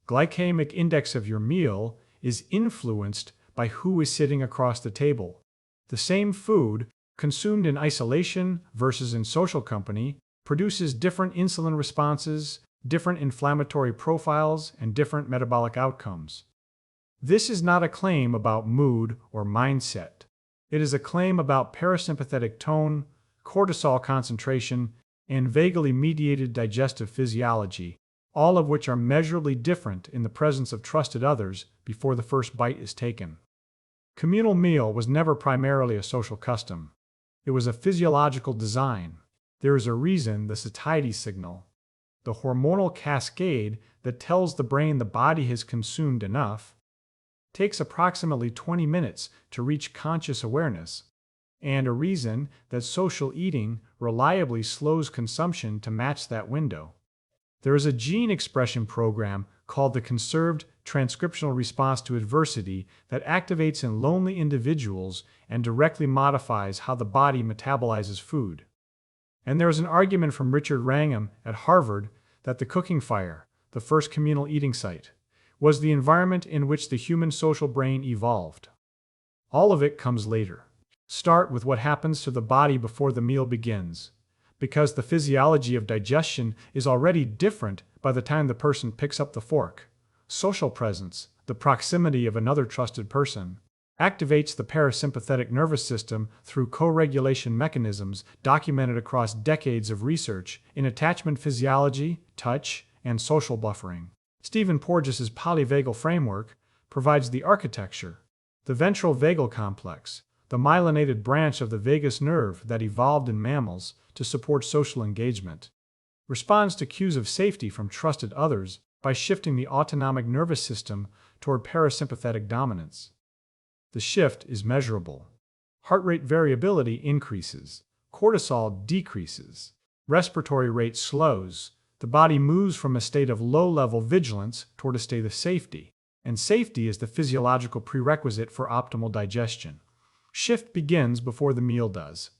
glycemic index of your meal is influenced by who is sitting across the table. The same food, consumed in isolation versus in social company, produces different insulin responses, different inflammatory profiles, and different metabolic outcomes. This is not a claim about mood or mindset. It is a claim about parasympathetic tone, cortisol concentration, and vagally mediated digestive physiology, all of which are measurably different in the presence of trusted others before the first bite is taken. Communal meal was never primarily a social custom. It was a physiological design. There is a reason the satiety signal, the hormonal cascade that tells the brain the body has consumed enough, takes approximately 20 minutes to reach conscious awareness, and a reason that social eating reliably slows consumption to match that window. There is a gene expression program called the conserved transcriptional response to adversity that activates in lonely individuals and directly modifies how the body metabolizes food. And there is an argument from Richard Wrangham at Harvard that the cooking fire, the first communal eating site, was the environment in which the human social brain evolved. All of it comes later. Start with what happens to the body before the meal begins, because the physiology of digestion is already different by the time the person picks up the fork. Social presence, the proximity of another trusted person, activates the parasympathetic nervous system through co-regulation mechanisms documented across decades of research in attachment physiology, touch, and social buffering. Stephen Porges's polyvagal framework provides the architecture. The ventral vagal complex, the myelinated branch of the vagus nerve that evolved in mammals to support social engagement, responds to cues of safety from trusted others by shifting the autonomic nervous system toward parasympathetic dominance. The shift is measurable. Heart rate variability increases, cortisol decreases, respiratory rate slows, the body moves from a state of low-level vigilance toward a state of safety, and safety is the physiological prerequisite for optimal digestion. Shift begins before the meal does.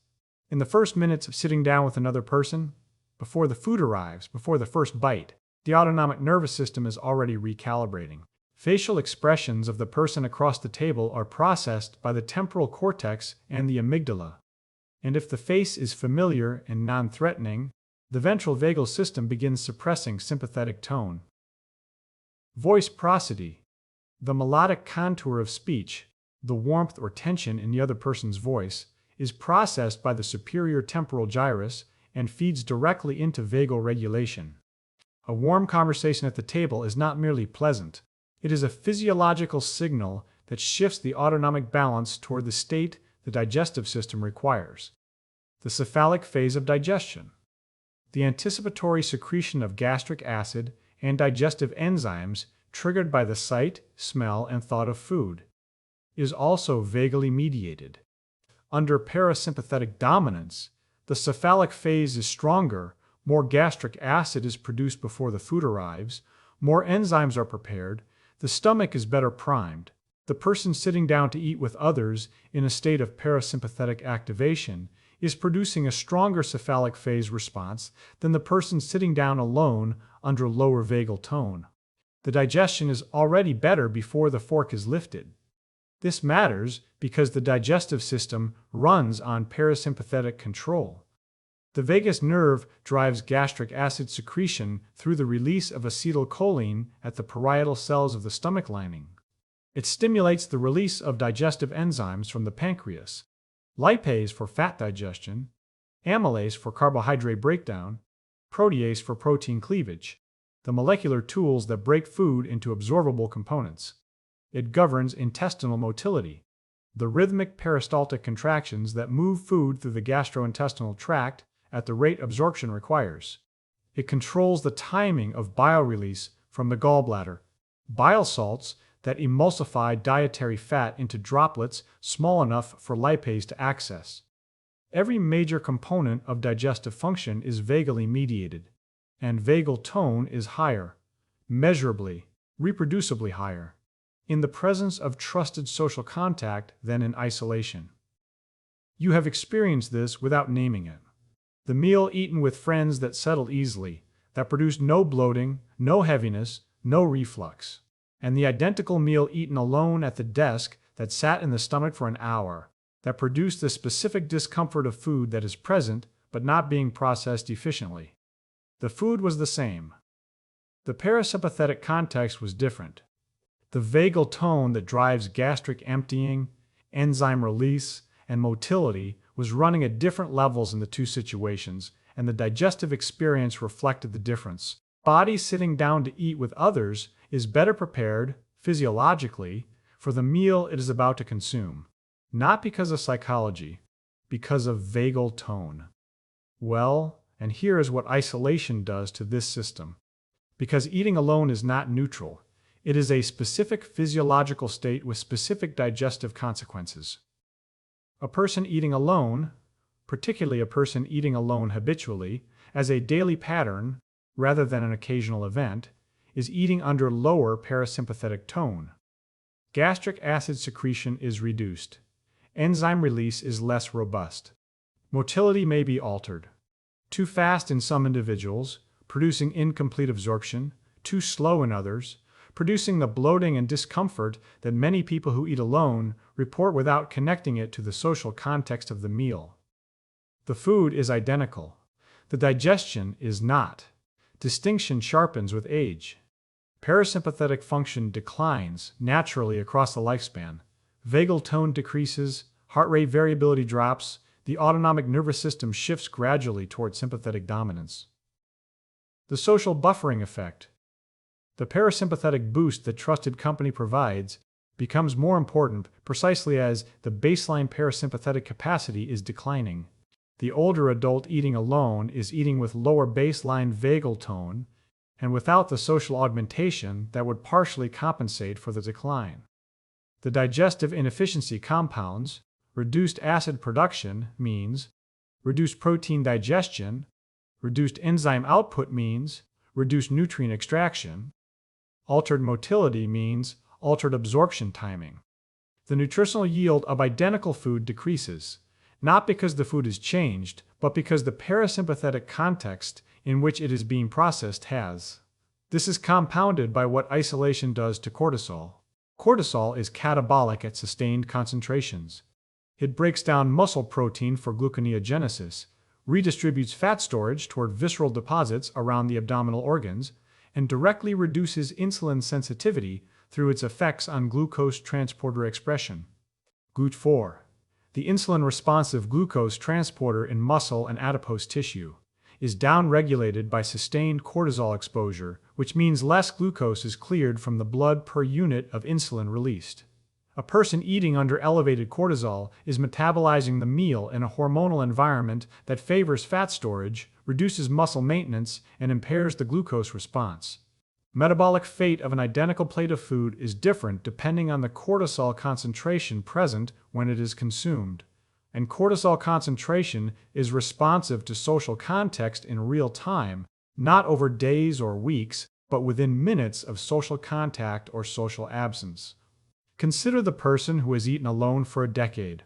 In the first minutes of sitting down with another person, before the food arrives, before the first bite, the autonomic nervous system is already recalibrating. Facial expressions of the person across the table are processed by the temporal cortex and the amygdala. And if the face is familiar and non-threatening, the ventral vagal system begins suppressing sympathetic tone. Voice prosody, the melodic contour of speech, the warmth or tension in the other person's voice, is processed by the superior temporal gyrus and feeds directly into vagal regulation. A warm conversation at the table is not merely pleasant. It is a physiological signal that shifts the autonomic balance toward the state the digestive system requires. The cephalic phase of digestion. The anticipatory secretion of gastric acid and digestive enzymes triggered by the sight, smell, and thought of food is also vagally mediated. Under parasympathetic dominance, the cephalic phase is stronger, more gastric acid is produced before the food arrives, more enzymes are prepared, the stomach is better primed. The person sitting down to eat with others in a state of parasympathetic activation is producing a stronger cephalic phase response than the person sitting down alone under lower vagal tone. The digestion is already better before the fork is lifted. This matters because the digestive system runs on parasympathetic control. The vagus nerve drives gastric acid secretion through the release of acetylcholine at the parietal cells of the stomach lining. It stimulates the release of digestive enzymes from the pancreas, lipase for fat digestion, amylase for carbohydrate breakdown, protease for protein cleavage, the molecular tools that break food into absorbable components. It governs intestinal motility, the rhythmic peristaltic contractions that move food through the gastrointestinal tract at the rate absorption requires. It controls the timing of bile release from the gallbladder, bile salts that emulsify dietary fat into droplets small enough for lipase to access. Every major component of digestive function is vagally mediated, and vagal tone is higher, measurably, reproducibly higher, in the presence of trusted social contact than in isolation. You have experienced this without naming it. The meal eaten with friends that settled easily, that produced no bloating, no heaviness, no reflux, and the identical meal eaten alone at the desk that sat in the stomach for an hour, that produced the specific discomfort of food that is present but not being processed efficiently. The food was the same. The parasympathetic context was different. The vagal tone that drives gastric emptying, enzyme release, and motility was running at different levels in the two situations, and the digestive experience reflected the difference. Body sitting down to eat with others is better prepared, physiologically, for the meal it is about to consume. Not because of psychology, because of vagal tone. Well, and here is what isolation does to this system. Because eating alone is not neutral, it is a specific physiological state with specific digestive consequences. A person eating alone, particularly a person eating alone habitually, as a daily pattern, rather than an occasional event, is eating under lower parasympathetic tone. Gastric acid secretion is reduced. Enzyme release is less robust. Motility may be altered. Too fast in some individuals, producing incomplete absorption, too slow in others, producing the bloating and discomfort that many people who eat alone report without connecting it to the social context of the meal. The food is identical. The digestion is not. Distinction sharpens with age. Parasympathetic function declines naturally across the lifespan. Vagal tone decreases, heart rate variability drops, the autonomic nervous system shifts gradually toward sympathetic dominance. The social buffering effect. The parasympathetic boost that trusted company provides becomes more important precisely as the baseline parasympathetic capacity is declining. The older adult eating alone is eating with lower baseline vagal tone and without the social augmentation that would partially compensate for the decline. The digestive inefficiency compounds, reduced acid production means reduced protein digestion, reduced enzyme output means reduced nutrient extraction, altered motility means altered absorption timing. The nutritional yield of identical food decreases, not because the food is changed, but because the parasympathetic context in which it is being processed has. This is compounded by what isolation does to cortisol. Cortisol is catabolic at sustained concentrations. It breaks down muscle protein for gluconeogenesis, redistributes fat storage toward visceral deposits around the abdominal organs, and directly reduces insulin sensitivity through its effects on glucose transporter expression. GLUT4, the insulin-responsive glucose transporter in muscle and adipose tissue, is downregulated by sustained cortisol exposure, which means less glucose is cleared from the blood per unit of insulin released. A person eating under elevated cortisol is metabolizing the meal in a hormonal environment that favors fat storage, reduces muscle maintenance, and impairs the glucose response. Metabolic fate of an identical plate of food is different depending on the cortisol concentration present when it is consumed. And cortisol concentration is responsive to social context in real time, not over days or weeks, but within minutes of social contact or social absence. Consider the person who has eaten alone for a decade.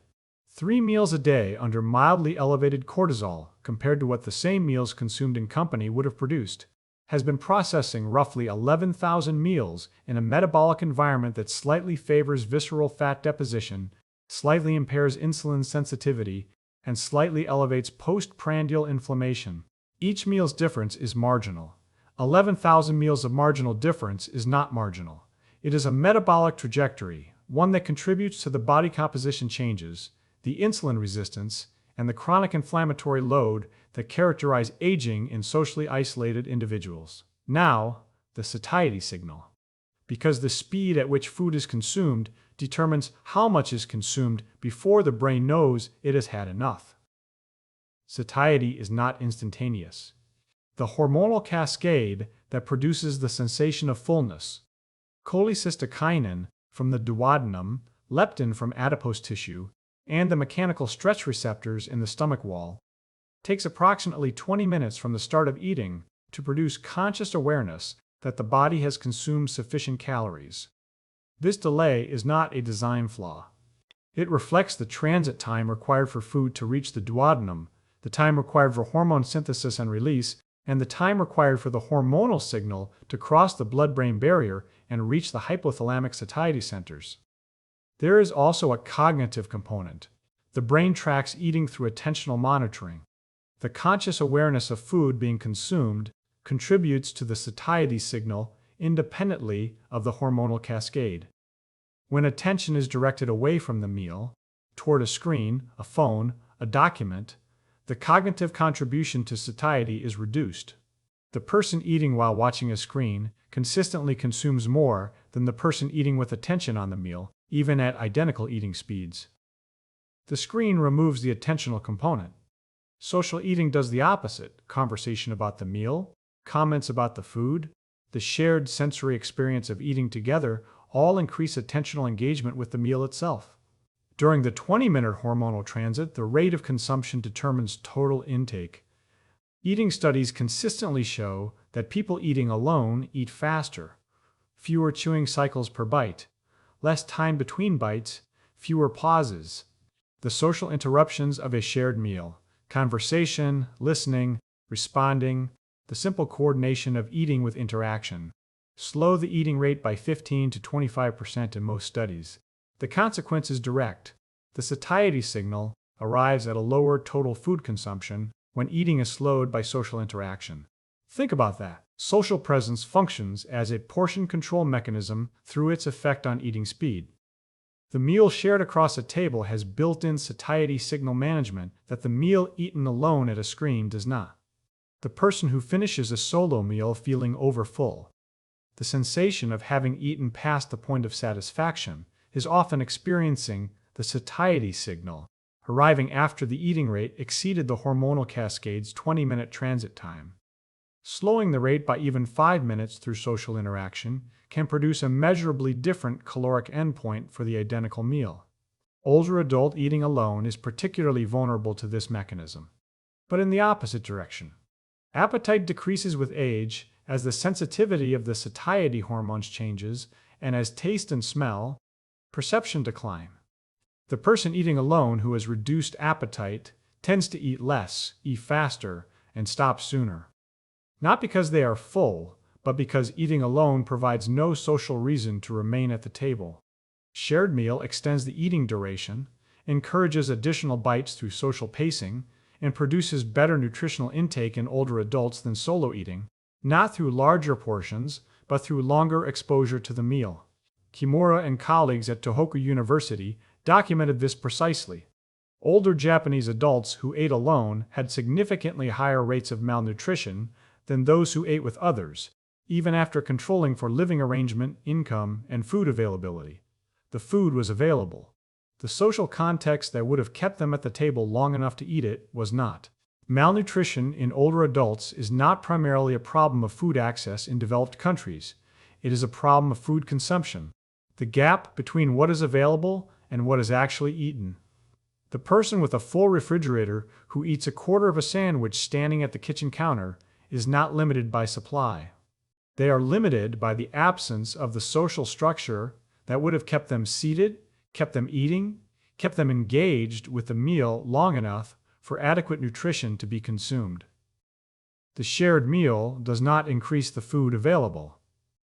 3 meals a day under mildly elevated cortisol, compared to what the same meals consumed in company would have produced, has been processing roughly 11,000 meals in a metabolic environment that slightly favors visceral fat deposition, slightly impairs insulin sensitivity, and slightly elevates postprandial inflammation. Each meal's difference is marginal. 11,000 meals of marginal difference is not marginal. It is a metabolic trajectory, one that contributes to the body composition changes, the insulin resistance, and the chronic inflammatory load that characterize aging in socially isolated individuals. Now, the satiety signal. Because the speed at which food is consumed determines how much is consumed before the brain knows it has had enough. Satiety is not instantaneous. The hormonal cascade that produces the sensation of fullness, cholecystokinin from the duodenum, leptin from adipose tissue, and the mechanical stretch receptors in the stomach wall, takes approximately 20 minutes from the start of eating to produce conscious awareness that the body has consumed sufficient calories. This delay is not a design flaw. It reflects the transit time required for food to reach the duodenum, the time required for hormone synthesis and release, and the time required for the hormonal signal to cross the blood-brain barrier and reach the hypothalamic satiety centers. There is also a cognitive component. The brain tracks eating through attentional monitoring. The conscious awareness of food being consumed contributes to the satiety signal independently of the hormonal cascade. When attention is directed away from the meal, toward a screen, a phone, a document, the cognitive contribution to satiety is reduced. The person eating while watching a screen consistently consumes more than the person eating with attention on the meal, even at identical eating speeds. The screen removes the attentional component. Social eating does the opposite. Conversation about the meal, comments about the food, the shared sensory experience of eating together all increase attentional engagement with the meal itself. During the 20-minute hormonal transit, the rate of consumption determines total intake. Eating studies consistently show that people eating alone eat faster, fewer chewing cycles per bite, less time between bites, fewer pauses. The social interruptions of a shared meal, conversation, listening, responding, the simple coordination of eating with interaction, slow the eating rate by 15 to 25% in most studies. The consequence is direct. The satiety signal arrives at a lower total food consumption when eating is slowed by social interaction. Think about that. Social presence functions as a portion control mechanism through its effect on eating speed. The meal shared across a table has built-in satiety signal management that the meal eaten alone at a screen does not. The person who finishes a solo meal feeling overfull, the sensation of having eaten past the point of satisfaction, is often experiencing the satiety signal, arriving after the eating rate exceeded the hormonal cascade's 20-minute transit time. Slowing the rate by even 5 minutes through social interaction can produce a measurably different caloric endpoint for the identical meal. Older adult eating alone is particularly vulnerable to this mechanism. But in the opposite direction, appetite decreases with age as the sensitivity of the satiety hormones changes and as taste and smell, perception decline. The person eating alone who has reduced appetite tends to eat less, eat faster, and stop sooner. Not because they are full, but because eating alone provides no social reason to remain at the table. Shared meal extends the eating duration, encourages additional bites through social pacing, and produces better nutritional intake in older adults than solo eating, not through larger portions, but through longer exposure to the meal. Kimura and colleagues at Tohoku University documented this precisely. Older Japanese adults who ate alone had significantly higher rates of malnutrition than those who ate with others, even after controlling for living arrangement, income, and food availability. The food was available. The social context that would have kept them at the table long enough to eat it was not. Malnutrition in older adults is not primarily a problem of food access in developed countries. It is a problem of food consumption. The gap between what is available and what is actually eaten. The person with a full refrigerator who eats a quarter of a sandwich standing at the kitchen counter is not limited by supply. They are limited by the absence of the social structure that would have kept them seated, kept them eating, kept them engaged with the meal long enough for adequate nutrition to be consumed. The shared meal does not increase the food available.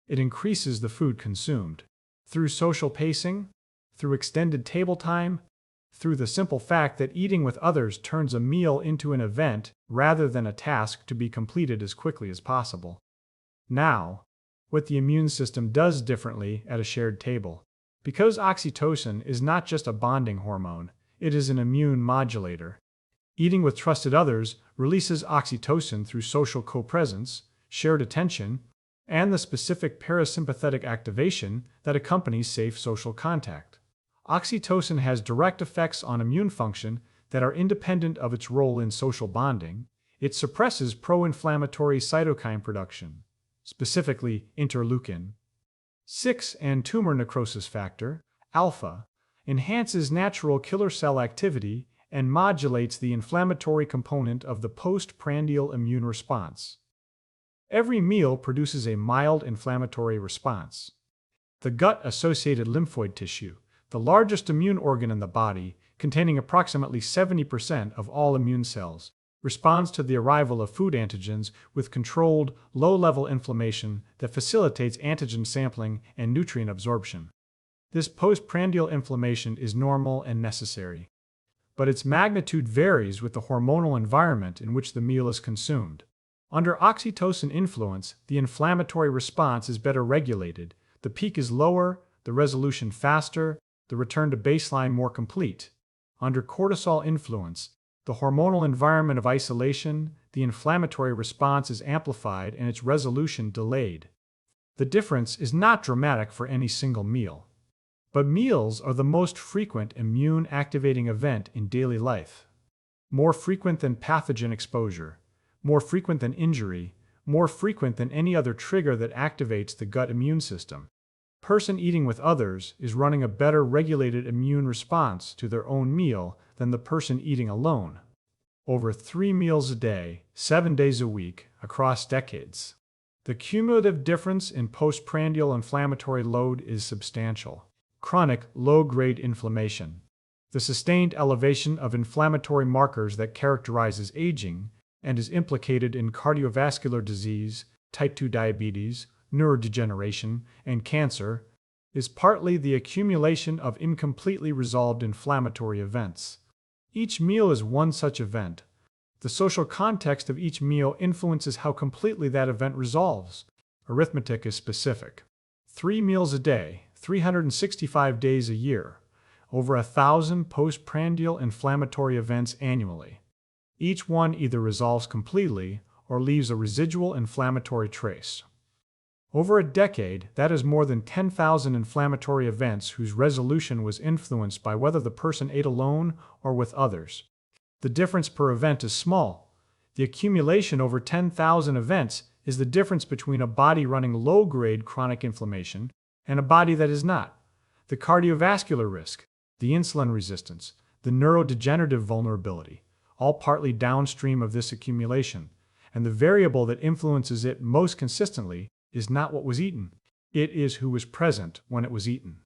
It increases the food consumed. Through social pacing, through extended table time, through the simple fact that eating with others turns a meal into an event rather than a task to be completed as quickly as possible. Now, what the immune system does differently at a shared table. Because oxytocin is not just a bonding hormone, it is an immune modulator. Eating with trusted others releases oxytocin through social co-presence, shared attention, and the specific parasympathetic activation that accompanies safe social contact. Oxytocin has direct effects on immune function that are independent of its role in social bonding. It suppresses pro-inflammatory cytokine production, specifically interleukin-6 and tumor necrosis factor, alpha, enhances natural killer cell activity and modulates the inflammatory component of the postprandial immune response. Every meal produces a mild inflammatory response. The gut-associated lymphoid tissue, the largest immune organ in the body, containing approximately 70% of all immune cells, responds to the arrival of food antigens with controlled, low-level inflammation that facilitates antigen sampling and nutrient absorption. This postprandial inflammation is normal and necessary, but its magnitude varies with the hormonal environment in which the meal is consumed. Under oxytocin influence, the inflammatory response is better regulated, the peak is lower, the resolution faster, the return to baseline more complete. Under cortisol influence, the hormonal environment of isolation, the inflammatory response is amplified and its resolution delayed. The difference is not dramatic for any single meal, but meals are the most frequent immune-activating event in daily life. More frequent than pathogen exposure, more frequent than injury, more frequent than any other trigger that activates the gut immune system. Person eating with others is running a better regulated immune response to their own meal than the person eating alone. Over 3 meals a day, 7 days a week, across decades. The cumulative difference in postprandial inflammatory load is substantial. Chronic, low-grade inflammation. The sustained elevation of inflammatory markers that characterizes aging and is implicated in cardiovascular disease, type 2 diabetes, neurodegeneration, and cancer, is partly the accumulation of incompletely resolved inflammatory events. Each meal is one such event. The social context of each meal influences how completely that event resolves. Arithmetic is specific. 3 meals a day, 365 days a year, over 1,000 postprandial inflammatory events annually. Each one either resolves completely or leaves a residual inflammatory trace. Over a decade, that is more than 10,000 inflammatory events whose resolution was influenced by whether the person ate alone or with others. The difference per event is small. The accumulation over 10,000 events is the difference between a body running low-grade chronic inflammation and a body that is not. The cardiovascular risk, the insulin resistance, the neurodegenerative vulnerability, all partly downstream of this accumulation, and the variable that influences it most consistently is not what was eaten, it is who was present when it was eaten.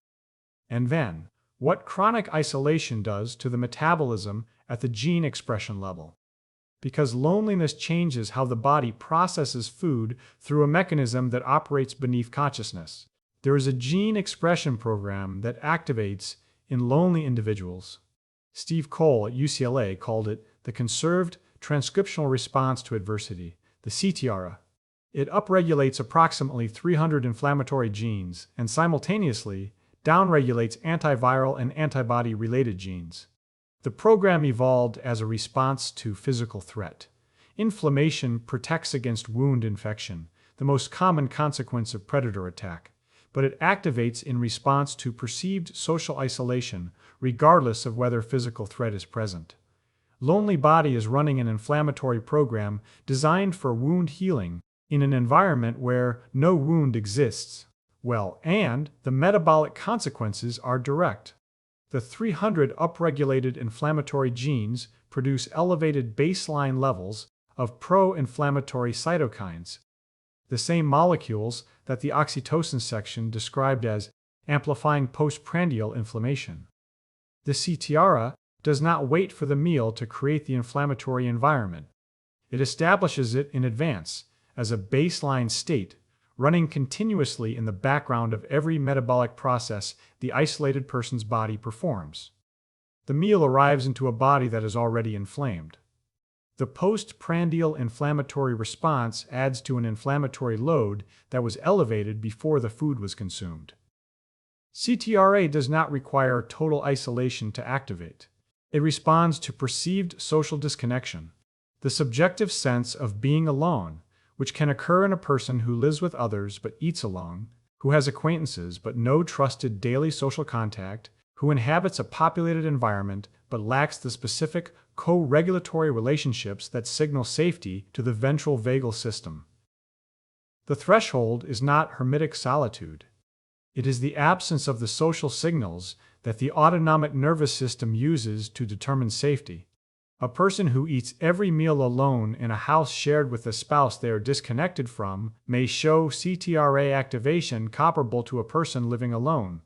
And then, what chronic isolation does to the metabolism at the gene expression level. Because loneliness changes how the body processes food through a mechanism that operates beneath consciousness. There is a gene expression program that activates in lonely individuals. Steve Cole at UCLA called it the conserved transcriptional response to adversity, the CTRA. It upregulates approximately 300 inflammatory genes and simultaneously downregulates antiviral and antibody-related genes. The program evolved as a response to physical threat. Inflammation protects against wound infection, the most common consequence of predator attack, but it activates in response to perceived social isolation, regardless of whether physical threat is present. Lonely Body is running an inflammatory program designed for wound healing in an environment where no wound exists. Well, and the metabolic consequences are direct. The 300 upregulated inflammatory genes produce elevated baseline levels of pro-inflammatory cytokines, the same molecules that the oxytocin section described as amplifying postprandial inflammation. The CTRA does not wait for the meal to create the inflammatory environment. It establishes it in advance as a baseline state, running continuously in the background of every metabolic process the isolated person's body performs. The meal arrives into a body that is already inflamed. The postprandial inflammatory response adds to an inflammatory load that was elevated before the food was consumed. CTRA does not require total isolation to activate. It responds to perceived social disconnection, the subjective sense of being alone, which can occur in a person who lives with others but eats alone, who has acquaintances but no trusted daily social contact, who inhabits a populated environment but lacks the specific co-regulatory relationships that signal safety to the ventral vagal system. The threshold is not hermetic solitude. It is the absence of the social signals that the autonomic nervous system uses to determine safety. A person who eats every meal alone in a house shared with a spouse they are disconnected from may show CTRA activation comparable to a person living alone.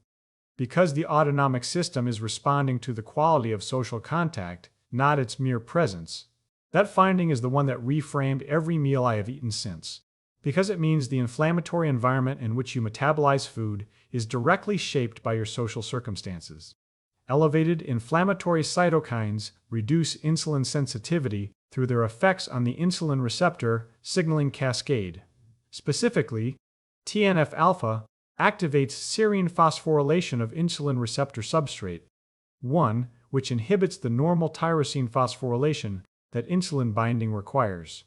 Because the autonomic system is responding to the quality of social contact, not its mere presence. That finding is the one that reframed every meal I have eaten since, because it means the inflammatory environment in which you metabolize food is directly shaped by your social circumstances. Elevated inflammatory cytokines reduce insulin sensitivity through their effects on the insulin receptor signaling cascade. Specifically, TNF-alpha activates serine phosphorylation of insulin receptor substrate 1, which inhibits the normal tyrosine phosphorylation that insulin binding requires.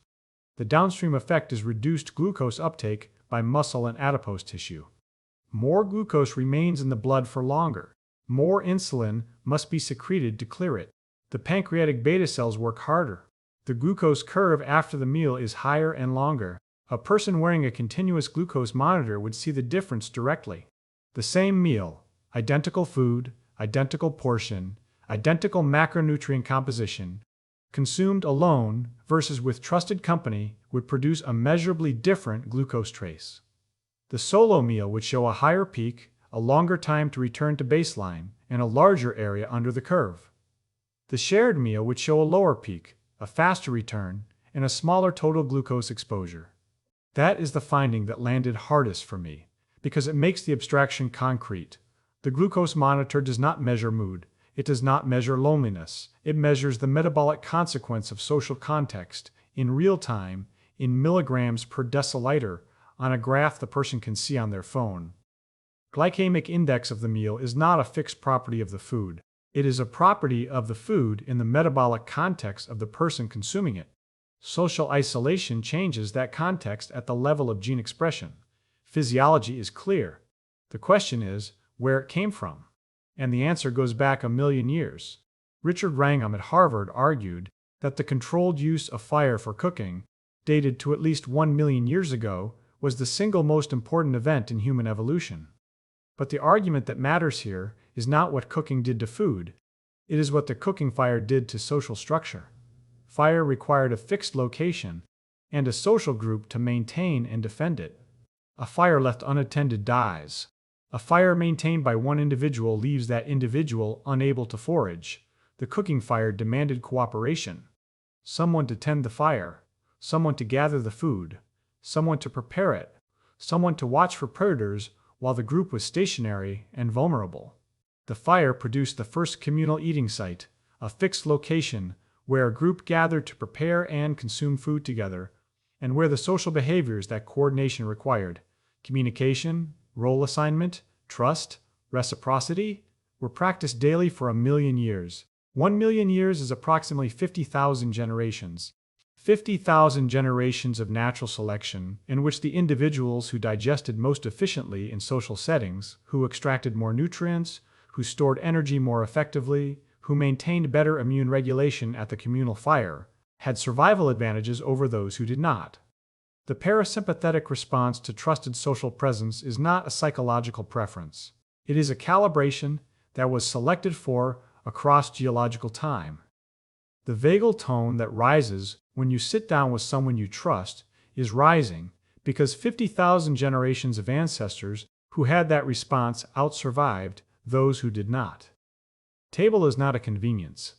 The downstream effect is reduced glucose uptake by muscle and adipose tissue. More glucose remains in the blood for longer. More insulin must be secreted to clear it. The pancreatic beta cells work harder. The glucose curve after the meal is higher and longer. A person wearing a continuous glucose monitor would see the difference directly. The same meal, identical food, identical portion, identical macronutrient composition, consumed alone versus with trusted company would produce a measurably different glucose trace. The solo meal would show a higher peak, a longer time to return to baseline, and a larger area under the curve. The shared meal would show a lower peak, a faster return, and a smaller total glucose exposure. That is the finding that landed hardest for me, because it makes the abstraction concrete. The glucose monitor does not measure mood. It does not measure loneliness. It measures the metabolic consequence of social context in real time, in milligrams per deciliter, on a graph the person can see on their phone. Glycemic index of the meal is not a fixed property of the food. It is a property of the food in the metabolic context of the person consuming it. Social isolation changes that context at the level of gene expression. Physiology is clear. The question is where it came from. And the answer goes back a million years. Richard Wrangham at Harvard argued that the controlled use of fire for cooking, dated to at least 1 million years ago, was the single most important event in human evolution. But the argument that matters here is not what cooking did to food. It is what the cooking fire did to social structure. Fire required a fixed location and a social group to maintain and defend it. A fire left unattended dies. A fire maintained by one individual leaves that individual unable to forage. The cooking fire demanded cooperation. Someone to tend the fire, someone to gather the food, someone to prepare it, someone to watch for predators while the group was stationary and vulnerable. The fire produced the first communal eating site, a fixed location where a group gathered to prepare and consume food together, and where the social behaviors that coordination required, communication, role assignment, trust, reciprocity, were practiced daily for 1 million years. 1 million years is approximately 50,000 generations. 50,000 generations of natural selection in which the individuals who digested most efficiently in social settings, who extracted more nutrients, who stored energy more effectively, who maintained better immune regulation at the communal fire, had survival advantages over those who did not. The parasympathetic response to trusted social presence is not a psychological preference. It is a calibration that was selected for across geological time. The vagal tone that rises when you sit down with someone you trust is rising because 50,000 generations of ancestors who had that response outsurvived those who did not. Table is not a convenience.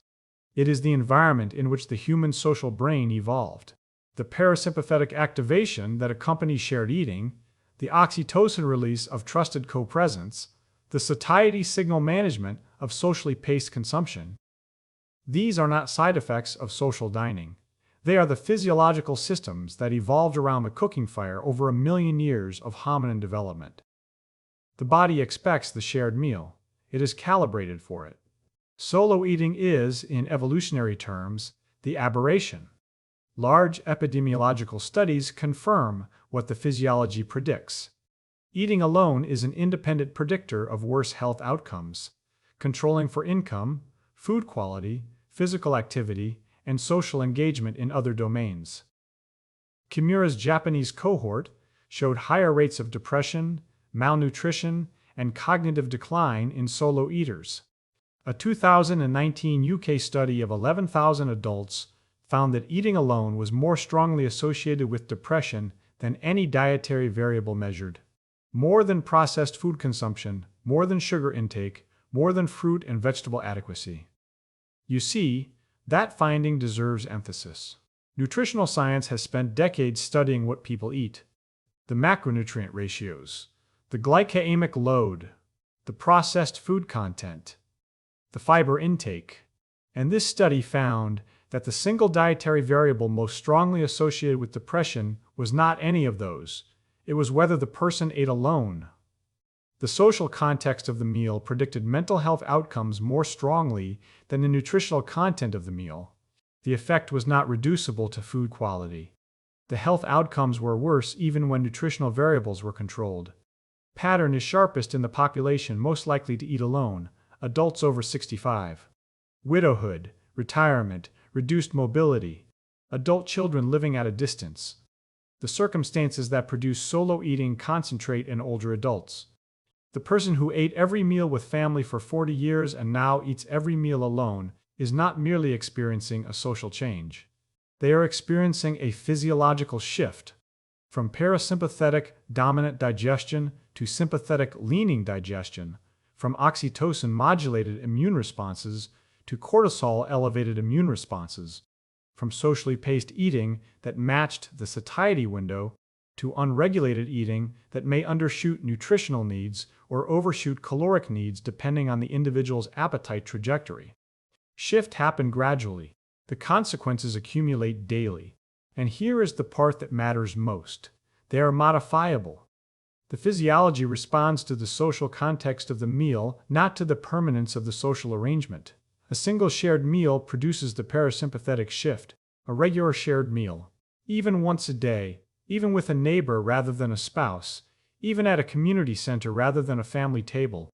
It is the environment in which the human social brain evolved. The parasympathetic activation that accompanies shared eating, the oxytocin release of trusted co-presence, the satiety signal management of socially paced consumption. These are not side effects of social dining. They are the physiological systems that evolved around the cooking fire over 1 million years of hominin development. The body expects the shared meal. It is calibrated for it. Solo eating is, in evolutionary terms, the aberration. Large epidemiological studies confirm what the physiology predicts. Eating alone is an independent predictor of worse health outcomes, controlling for income, food quality, physical activity, and social engagement in other domains. Kimura's Japanese cohort showed higher rates of depression, malnutrition, and cognitive decline in solo eaters. A 2019 UK study of 11,000 adults found that eating alone was more strongly associated with depression than any dietary variable measured. More than processed food consumption, more than sugar intake, more than fruit and vegetable adequacy. You see, That finding deserves emphasis. Nutritional science has spent decades studying what people eat, the macronutrient ratios, the glycemic load, the processed food content, the fiber intake, and this study found that the single dietary variable most strongly associated with depression was not any of those. It was whether the person ate alone. The social context of the meal predicted mental health outcomes more strongly than the nutritional content of the meal. The effect was not reducible to food quality. The health outcomes were worse even when nutritional variables were controlled. Pattern is sharpest in the population most likely to eat alone, adults over 65. Widowhood, retirement, reduced mobility, adult children living at a distance. The circumstances that produce solo eating concentrate in older adults. The person who ate every meal with family for 40 years and now eats every meal alone is not merely experiencing a social change. They are experiencing a physiological shift from parasympathetic dominant digestion to sympathetic leaning digestion, from oxytocin modulated immune responses to cortisol elevated immune responses, from socially paced eating that matched the satiety window to unregulated eating that may undershoot nutritional needs or overshoot caloric needs depending on the individual's appetite trajectory. Shift happened gradually. The consequences accumulate daily. And here is the part that matters most. They are modifiable. The physiology responds to the social context of the meal, not to the permanence of the social arrangement. A single shared meal produces the parasympathetic shift. A regular shared meal, even once a day, even with a neighbor rather than a spouse, even at a community center rather than a family table,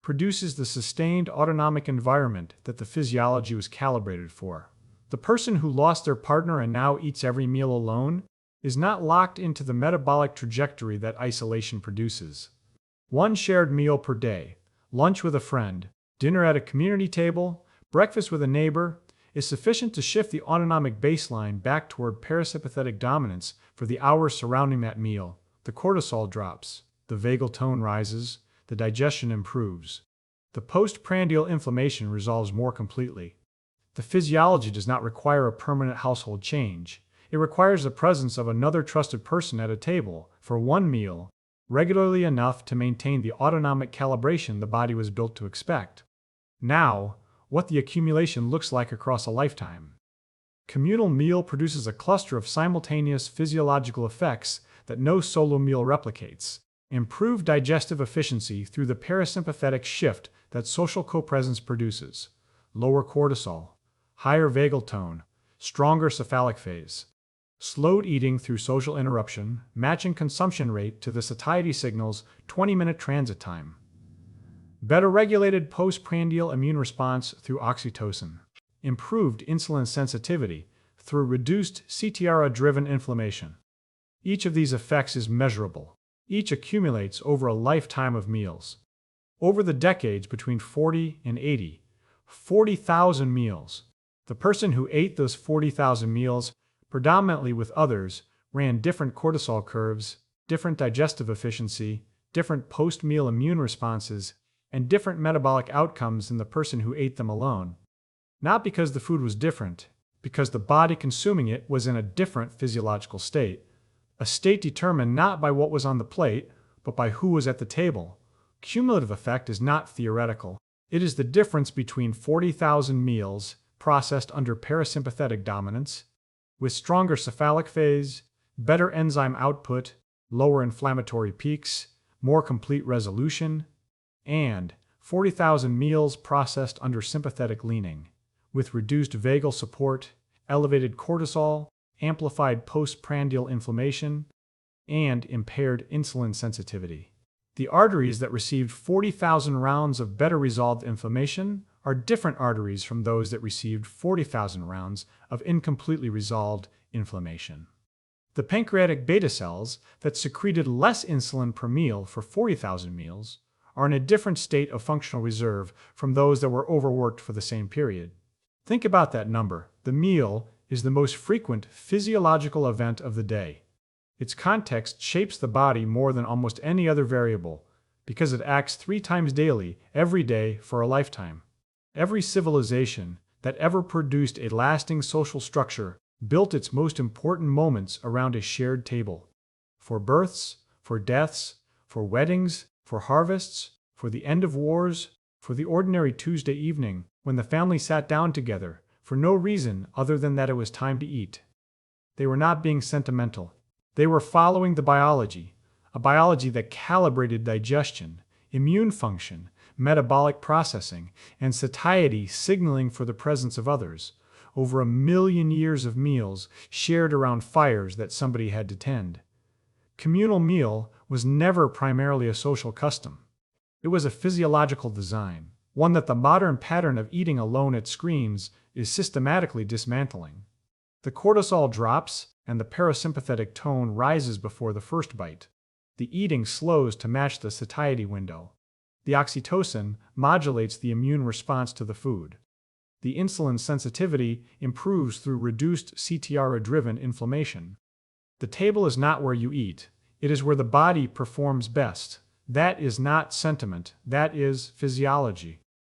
produces the sustained autonomic environment that the physiology was calibrated for. The person who lost their partner and now eats every meal alone is not locked into the metabolic trajectory that isolation produces. One shared meal per day, lunch with a friend, dinner at a community table, breakfast with a neighbor, is sufficient to shift the autonomic baseline back toward parasympathetic dominance for the hours surrounding that meal. The cortisol drops, the vagal tone rises, the digestion improves. The postprandial inflammation resolves more completely. The physiology does not require a permanent household change. It requires the presence of another trusted person at a table for one meal, regularly enough to maintain the autonomic calibration the body was built to expect. Now, what the accumulation looks like across a lifetime. Communal meal produces a cluster of simultaneous physiological effects that no solo meal replicates. Improved digestive efficiency through the parasympathetic shift that social co-presence produces. Lower cortisol, higher vagal tone, stronger cephalic phase. Slowed eating through social interruption, matching consumption rate to the satiety signal's 20-minute transit time. Better regulated postprandial immune response through oxytocin. Improved insulin sensitivity through reduced CTRA-driven inflammation. Each of these effects is measurable. Each accumulates over a lifetime of meals. Over the decades between 40 and 80, 40,000 meals. The person who ate those 40,000 meals, predominantly with others, ran different cortisol curves, different digestive efficiency, different post-meal immune responses, and different metabolic outcomes than the person who ate them alone. Not because the food was different, because the body consuming it was in a different physiological state. A state determined not by what was on the plate, but by who was at the table. Cumulative effect is not theoretical. It is the difference between 40,000 meals processed under parasympathetic dominance, with stronger cephalic phase, better enzyme output, lower inflammatory peaks, more complete resolution, and 40,000 meals processed under sympathetic leaning, with reduced vagal support, elevated cortisol, amplified postprandial inflammation, and impaired insulin sensitivity. The arteries that received 40,000 rounds of better resolved inflammation are different arteries from those that received 40,000 rounds of incompletely resolved inflammation. The pancreatic beta cells that secreted less insulin per meal for 40,000 meals are in a different state of functional reserve from those that were overworked for the same period. Think about that number. The meal is the most frequent physiological event of the day. Its context shapes the body more than almost any other variable because it acts 3 times daily, every day, for a lifetime. Every civilization, that ever produced a lasting social structure built its most important moments around a shared table. For births, for deaths, for weddings, for harvests, for the end of wars, for the ordinary Tuesday evening when the family sat down together for no reason other than that it was time to eat. They were not being sentimental. They were following the biology, a biology that calibrated digestion, immune function, metabolic processing, and satiety signaling for the presence of others, over 1,000,000 years of meals shared around fires that somebody had to tend. Communal meal was never primarily a social custom. It was a physiological design, one that the modern pattern of eating alone at screens is systematically dismantling. The cortisol drops and the parasympathetic tone rises before the first bite. The eating slows to match the satiety window. The oxytocin modulates the immune response to the food. The insulin sensitivity improves through reduced CTRA-driven inflammation. The table is not where you eat. It is where the body performs best. That is not sentiment. That is physiology.